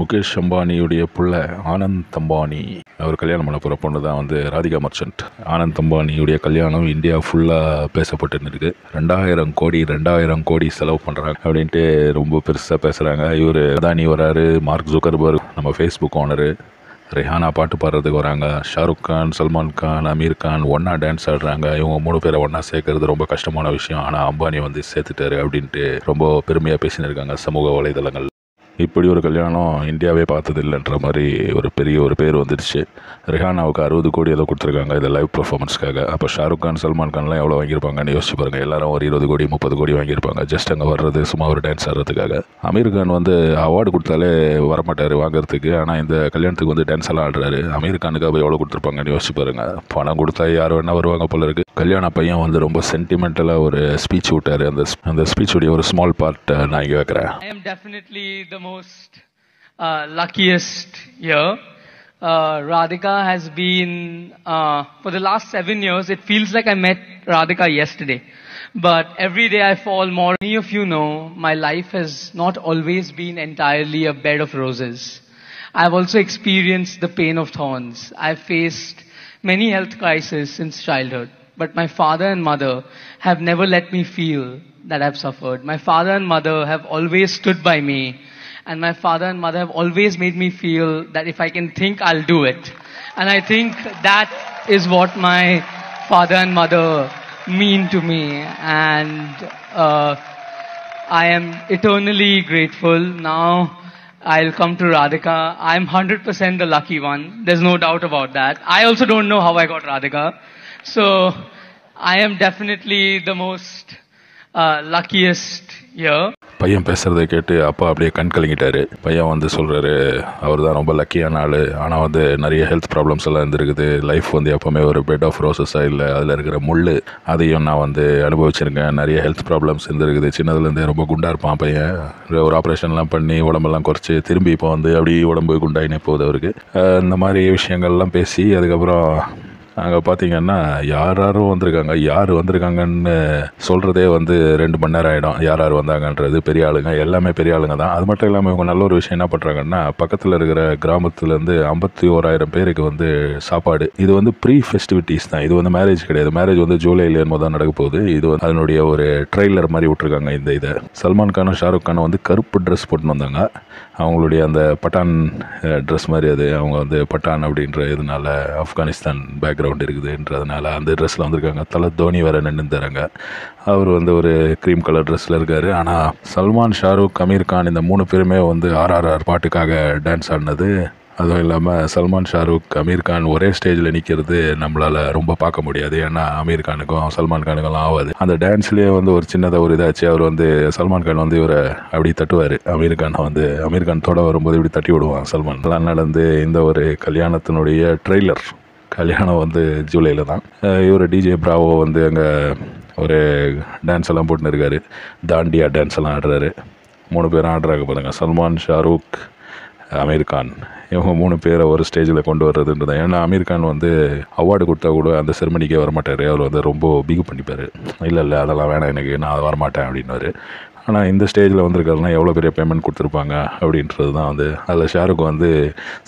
முகேஷ் அம்பானியுடைய புள்ள ஆனந்த் அம்பானி அவர் கல்யாணம் பண்ண போகிற பொண்ணு தான் வந்து ராதிகா மர்ச்சன்ட். ஆனந்த் அம்பானியுடைய கல்யாணம் இந்தியா ஃபுல்லாக பேசப்பட்டு இருக்கு. 2000 கோடி செலவு பண்ணுறாங்க அப்படின்ட்டு ரொம்ப பெருசாக பேசுகிறாங்க. இவர் அதானி வராரு, மார்க் ஜுக்கர்பர்க் நம்ம ஃபேஸ்புக் ஓனரு, ரெஹானா பாட்டு பாடுறதுக்கு வராங்க, ஷாருக் கான், சல்மான் கான், அமீர் கான் ஒன்றா டான்ஸ் ஆடுறாங்க. இவங்க 3 பேரை ஒன்றா சேர்க்கறது ரொம்ப கஷ்டமான விஷயம். ஆனால் அம்பானி வந்து சேர்த்துட்டாரு அப்படின்ட்டு ரொம்ப பெருமையாக பேசின்னு இருக்காங்க சமூக வலைதளங்கள். இப்படி ஒரு கல்யாணம் இந்தியாவே பார்த்தது இல்லைன்ற மாதிரி ஒரு பெரிய பேர் வந்துடுச்சு. ரெஹானாவுக்கு 60 கோடி ஏதோ கொடுத்துருக்காங்க இதை லைவ் பர்ஃபார்மன்ஸ்க்காக. அப்போ ஷாருக் கான், சல்மான் கான்லாம் எவ்வளோ வாங்கியிருப்பாங்கன்னு யோசிச்சு பாருங்க. எல்லாரும் ஒரு 20 கோடி 30 கோடி வாங்கியிருப்பாங்க ஜஸ்ட் அங்கே வர்றது, சும்மா ஒரு டான்ஸ் ஆடுறதுக்காக. அமீர் கான் வந்து அவார்டு கொடுத்தாலே வரமாட்டார் வாங்குறதுக்கு. ஆனால் இந்த கல்யாணத்துக்கு வந்து டான்ஸ் எல்லாம் ஆடுறாரு. அமீர் கானுக்கு அப்போ எவ்வளோ கொடுத்துருப்பாங்கன்னு யோசிச்சு பாருங்க. பணம் கொடுத்தா யார் வேணா வருவாங்க போல இருக்கு. கல்யாண பையன் வந்து ரொம்ப சென்டிமெண்டலாக ஒரு ஸ்பீச் விட்டார். அந்த ஸ்பீச்சுடைய ஒரு ஸ்மால் பார்ட் நான் இங்கே வைக்கிறேன். I am definitely the most luckiest here. Radhika has been, for the last 7 years, it feels like I met Radhika yesterday. But every day I fall more. Many of you know, my life has not always been entirely a bed of roses. I've also experienced the pain of thorns. I've faced many health crises since childhood. But my father and mother have never let me feel that I've suffered. My father and mother have always stood by me. And my father and mother have always made me feel that if I can think, I'll do it. And I think that is what my father and mother mean to me. And I am eternally grateful. Now I'll come to Radhika. I'm 100% the lucky one. There's no doubt about that. I also don't know how I got Radhika. So I am definitely the most luckiest here. பையன் பேசுகிறத கேட்டு அப்பா அப்படியே கண் கலங்கிட்டாரு. பையன் வந்து சொல்கிறாரு அவர் தான் ரொம்ப லக்கியான ஆள். ஆனால் வந்து நிறைய ஹெல்த் ப்ராப்ளம்ஸ் எல்லாம் இருந்திருக்குது. லைஃப் வந்து எப்போவுமே ஒரு பெட் ஆஃப் ரோசஸாக இல்லை, அதில் இருக்கிற முள் அதையும் நான் வந்து அனுபவிச்சிருக்கேன். நிறைய ஹெல்த் ப்ராப்ளம்ஸ் இருந்திருக்குது. சின்னதுலேருந்தே ரொம்ப குண்டாக இருப்பான் பையன். ஒரு ஆப்ரேஷன்லாம் பண்ணி உடம்பெல்லாம் குறைச்சி திரும்பி இப்போ வந்து அப்படி உடம்பு குண்டாயினே போகுது அவருக்கு. இந்த மாதிரி விஷயங்கள்லாம் பேசி அதுக்கப்புறம் அங்கே பார்த்தீங்கன்னா யாரும் வந்திருக்காங்க. யார் வந்திருக்காங்கன்னு சொல்கிறதே வந்து 2 மணி நேரம் ஆகிடும். யார் வந்தாங்கன்றது. பெரிய ஆளுங்க, எல்லாமே பெரிய ஆளுங்க தான். அது மட்டும் இல்லாமல் இவங்க நல்ல ஒரு விஷயம் என்ன பண்ணுறாங்கன்னா, பக்கத்தில் இருக்கிற கிராமத்துலேருந்து 51,000 பேருக்கு வந்து சாப்பாடு. இது வந்து ப்ரீ ஃபெஸ்டிவிட்டிஸ் தான். இது வந்து மேரேஜ் கிடையாது. மேரேஜ் வந்து ஜூலையில் என்னமோ தான் நடக்க போகுது. இது வந்து அதனுடைய ஒரு ட்ரெய்லர் மாதிரி விட்ருக்காங்க. இதை சல்மான் கானும் ஷாருக் கானும் வந்து கருப்பு ட்ரெஸ் போட்டுன்னு வந்தாங்க. அவங்களுடைய அந்த பட்டான் ட்ரெஸ் மாதிரி அது. அவங்க வந்து பட்டான் அப்படின்ற இதனால ஆப்கானிஸ்தான் பேக்ரவுண்ட் இருக்குதுன்றதுனால அந்த ட்ரெஸ்ஸில் வந்திருக்காங்க. தலை தோனி வேறு நின்று தராங்க. அவர் வந்து ஒரு க்ரீம் கலர் ட்ரெஸ்ஸில் இருக்கார். ஆனால் சல்மான், ஷாருக், அமீர் கான் இந்த 3 பேருமே வந்து RRR பாட்டுக்காக டான்ஸ் ஆடினது. அதுவும் இல்லாமல் சல்மான், ஷாருக், அமீர் கான் ஒரே ஸ்டேஜில் நிற்கிறது நம்மளால் ரொம்ப பார்க்க முடியாது. ஏன்னா அமீர் கானுக்கும் சல்மான் கானுக்கெல்லாம் ஆகாது. அந்த டான்ஸ்லேயே வந்து ஒரு சின்னதாக ஒரு இதாச்சு. அவர் வந்து சல்மான் கான் வந்து இவரை அப்படி தட்டுவார். அமீர் கான் தொட வரும்போது இப்படி தட்டி விடுவான் சல்மான். எல்லாம் நடந்து இந்த ஒரு கல்யாணத்தினுடைய ட்ரெய்லர். கல்யாணம் வந்து ஜூலையில் தான். இவர் டிஜே பிராவோ வந்து அங்கே ஒரு டான்ஸ் எல்லாம் போட்டுன்னு இருக்காரு. தாண்டியா டான்ஸ் எல்லாம் ஆடுறாரு. 3 பேரும் ஆடுறாங்க பாருங்கள். சல்மான், ஷாருக், அமீர் கான் இவங்க 3 பேரை ஒரு ஸ்டேஜில் கொண்டு வர்றதுன்றது. ஏன்னா அமீர் கான் வந்து அவார்டு கொடுத்தா கூட அந்த செரமனிக்கே வரமாட்டார். அவர் வந்து ரொம்ப பிகு பண்ணிப்பார். இல்லை அதெல்லாம் வேணாம் எனக்கு, நான் வரமாட்டேன் அப்படின்னாரு. ஆனால் இந்த ஸ்டேஜில் வந்திருக்காருன்னா எவ்வளோ பெரிய பேமெண்ட் கொடுத்துருப்பாங்க அப்படின்றது தான் வந்து. அதில் ஷாருக் வந்து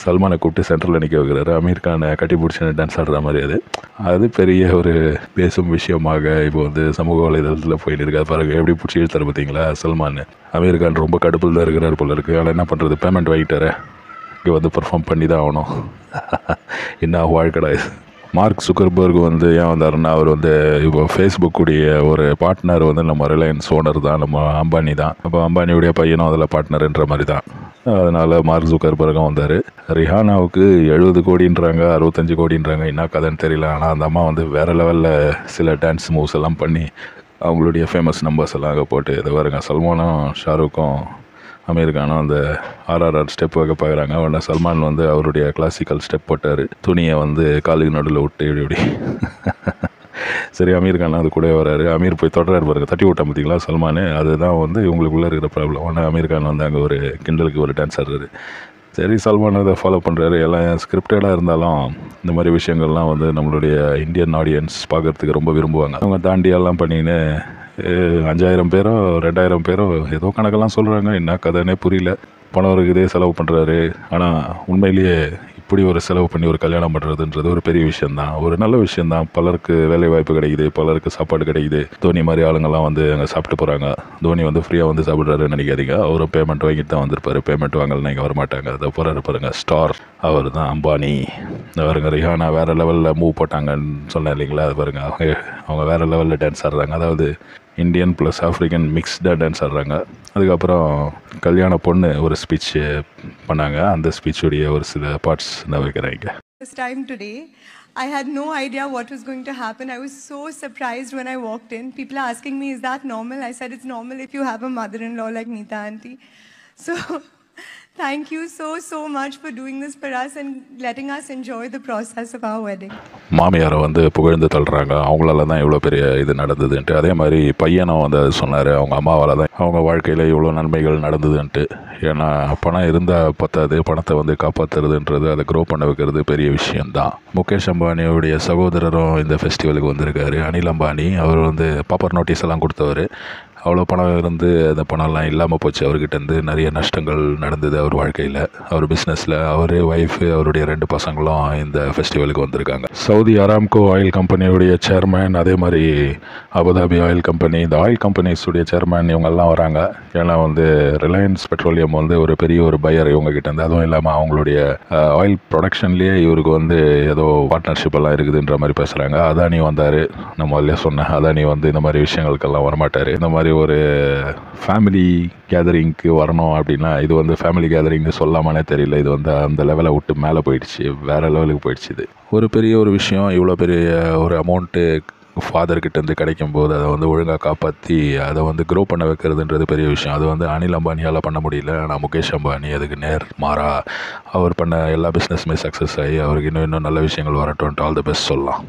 சல்மானை கூப்பிட்டு சென்டரில் நிற்க வைக்கிறாரு. அமீர் கானை கட்டி பிடிச்சி டான்ஸ் ஆடுற மாதிரி அது பெரிய ஒரு பேசும் விஷயமாக இப்போ வந்து சமூக வலைதளத்தில் போயிட்டு இருக்காது. பாருங்க எப்படி பிடிச்சி இழுத்தார் பார்த்தீங்களா சல்மான். அமீர் கான் ரொம்ப கடுப்பில் தான் இருக்கிறார் போல இருக்குது. ஆனால் என்ன பண்ணுறது, பேமெண்ட் வாங்கிட்டாரு. இங்கே வந்து பெர்ஃபார்ம் பண்ணி தான் ஆகணும். என்ன வாழ்க்கடா இது. மார்க் ஜுக்கர்பர்க் வந்து ஏன் வந்தாருன்னா, அவர் வந்து இப்போ ஃபேஸ்புக்குடைய ஒரு பார்ட்னர் வந்து நம்ம ரிலையன்ஸ் ஓனர் தான், நம்ம அம்பானி தான். அப்போ அம்பானியுடைய பையனும் அதில் பார்ட்னர்ன்ற மாதிரி தான். அதனால் மார்க் ஜுக்கர்பர்க்கும் வந்தார். ரிஹானாவுக்கு 70 கோடின்றாங்க, 65 கோடின்றாங்க. என்ன கதைன்னு தெரியல. ஆனால் அந்த அம்மா வந்து வேறு லெவலில் சில டான்ஸ் மூவ்ஸ் எல்லாம் பண்ணி அவங்களுடைய ஃபேமஸ் நம்பர்ஸ் எல்லாம் அங்கே போட்டு இதை வருங்க. சல்மானும் ஷாருக்கும் அமீர் கானும் அந்த RRR ஸ்டெப் வைக்க பார்க்குறாங்க. உடனே சல்மான் வந்து அவருடைய கிளாசிக்கல் ஸ்டெப் போட்டார். துணியை வந்து காலுக்கு நடுவில் விட்டு இப்படி சரி அமீர் கான் அது கூட வராரு. அமீர் போய் தொடராரு பாருங்க, தட்டி விட்டா பார்த்தீங்களா சல்மானு. அதுதான் வந்து இவங்களுக்குள்ளே இருக்கிற ப்ராப்ளம். உடனே அமீர் கான் வந்து அங்கே ஒரு கிண்டலுக்கு ஒரு டான்ஸ் ஆடுறாரு. சரி சல்மான் அதை ஃபாலோ பண்ணுறாரு. எல்லாம் ஸ்கிரிப்டடாக இருந்தாலும் இந்த மாதிரி விஷயங்கள்லாம் வந்து நம்மளுடைய இந்தியன் ஆடியன்ஸ் பார்க்குறதுக்கு ரொம்ப விரும்புவாங்க. அவங்க தாண்டியெல்லாம் பண்ணின்னு 5,000 பேரோ 2,000 பேரோ ஏதோ கணக்கெல்லாம் சொல்கிறாங்க. என்ன கதைன்னே புரியல. பணம் இருக்குது, செலவு பண்ணுறாரு. ஆனால் உண்மையிலேயே இப்படி ஒரு செலவு பண்ணி ஒரு கல்யாணம் பண்ணுறதுன்றது ஒரு பெரிய விஷயந்தான், ஒரு நல்ல விஷயந்தான். பலருக்கு வேலை வாய்ப்பு கிடைக்குது, பலருக்கு சாப்பாடு கிடைக்குது. தோனி மாதிரி ஆளுங்கள்லாம் வந்து அங்கே சாப்பிட்டு போகிறாங்க. தோனி வந்து ஃப்ரீயாக வந்து சாப்பிட்றாருன்னு நினைக்காதீங்க. அவரும் பேமெண்ட் வாங்கிட்டு தான் வந்திருப்பாரு. பேமெண்ட் வாங்கலைன்னா இங்கே வரமாட்டாங்க. அதை போகிறாரு பாருங்க ஸ்டார், அவர் தான் அம்பானி. அவருங்க ரிஹானா வேறு லெவலில் மூவ் போட்டாங்கன்னு சொன்னேன் இல்லைங்களா, அது பாருங்க அவங்க வேறு லெவலில் டான்ஸ் ஆடுறாங்க. அதாவது இந்தியன் ப்ளஸ் ஆஃப்ரிக்கன் மிக்ஸ்டாக டான்ஸ் ஆடுறாங்க. அதுக்கப்புறம் கல்யாண பொண்ணு ஒரு ஸ்பீச் பண்ணாங்க. அந்த ஸ்பீச்சுடைய ஒரு சில பார்ட்ஸ் நான் வைக்கிறேன் இங்கே. This time today, I had no idea what was going to happen. I was so surprised when I walked in. People are asking me, is that normal? I said, it's normal if you have a mother-in-law like Neeta auntie. So, thank you so much for doing this for us and letting us enjoy the process of our wedding. மாமியாரை வந்து புகழ்ந்து தள்ளுறாங்க, அவங்களால தான் இவ்வளோ பெரிய இது நடந்ததுன்ட்டு. அதே மாதிரி பையனும் வந்து அது சொன்னார், அவங்க அம்மாவால் தான் அவங்க வாழ்க்கையில் இவ்வளோ நன்மைகள் நடந்ததுன்ட்டு. ஏன்னா பணம் இருந்தால் பத்தாது, பணத்தை வந்து காப்பாற்றுறதுன்றது, அதை க்ரோ பண்ண வைக்கிறது பெரிய விஷயந்தான். முகேஷ் அம்பானியோடைய சகோதரரும் இந்த ஃபெஸ்டிவலுக்கு வந்திருக்காரு, அனில் அம்பானி. அவர் வந்து பாப்பர் நோட்டீஸ் எல்லாம் கொடுத்தவர். அவ்வளோ பணம் இருந்து அந்த பணம்லாம் இல்லாமல் போச்சு. அவர்கிட்டேருந்து நிறைய நஷ்டங்கள் நடந்தது அவர் வாழ்க்கையில், அவர் பிஸ்னஸில். அவர் ஒய்ஃபு, அவருடைய 2 பசங்களும் இந்த ஃபெஸ்டிவலுக்கு வந்திருக்காங்க. சவுதி அராம்கோ ஆயில் கம்பெனியுடைய சேர்மேன், அதே மாதிரி அபுதாபி ஆயில் கம்பெனி, இந்த ஆயில் கம்பெனிஸுடைய சேர்மேன் இவங்கெல்லாம் வராங்க. ஏன்னா வந்து ரிலையன்ஸ் பெட்ரோலியம் வந்து ஒரு பெரிய ஒரு பையர் இவங்ககிட்டேருந்து. அதுவும் இல்லாமல் அவங்களுடைய ஆயில் ப்ரொடக்ஷன்லேயே இவருக்கு வந்து ஏதோ பார்ட்னர்ஷிப் எல்லாம் இருக்குதுன்ற மாதிரி பேசுகிறாங்க. அதானி வந்தார், நான் முதல்ல சொன்னேன், அதானி வந்து இந்த மாதிரி விஷயங்களுக்கெல்லாம் வரமாட்டார். இந்த மாதிரி ஒரு ஃபேமிலி கேதரிங்க்கு வரணும் அப்படின்னா, இது வந்து ஃபேமிலி கேதரிங்னு சொல்லாமலே தெரியல, இது வந்து அந்த லெவலை விட்டு மேலே போயிடுச்சு, வேறு லெவலுக்கு போயிடுச்சு. இது ஒரு பெரிய ஒரு விஷயம். இவ்வளோ பெரிய ஒரு அமௌண்ட்டு ஃபாதர்கிட்டேருந்து கிடைக்கும்போது அதை வந்து ஒழுங்காக காப்பாற்றி அதை வந்து க்ரோ பண்ண வைக்கிறதுன்றது பெரிய விஷயம். அது வந்து அனில் அம்பானியால் பண்ண முடியல. ஆனால் முகேஷ் அம்பானி அதுக்கு நேர் மாறா அவர் பண்ண எல்லா பிஸ்னஸுமே சக்ஸஸ் ஆகி அவருக்கு இன்னும் நல்ல விஷயங்கள் வரட்டும். ஆல் தி பெஸ்ட் சொல்லலாம்.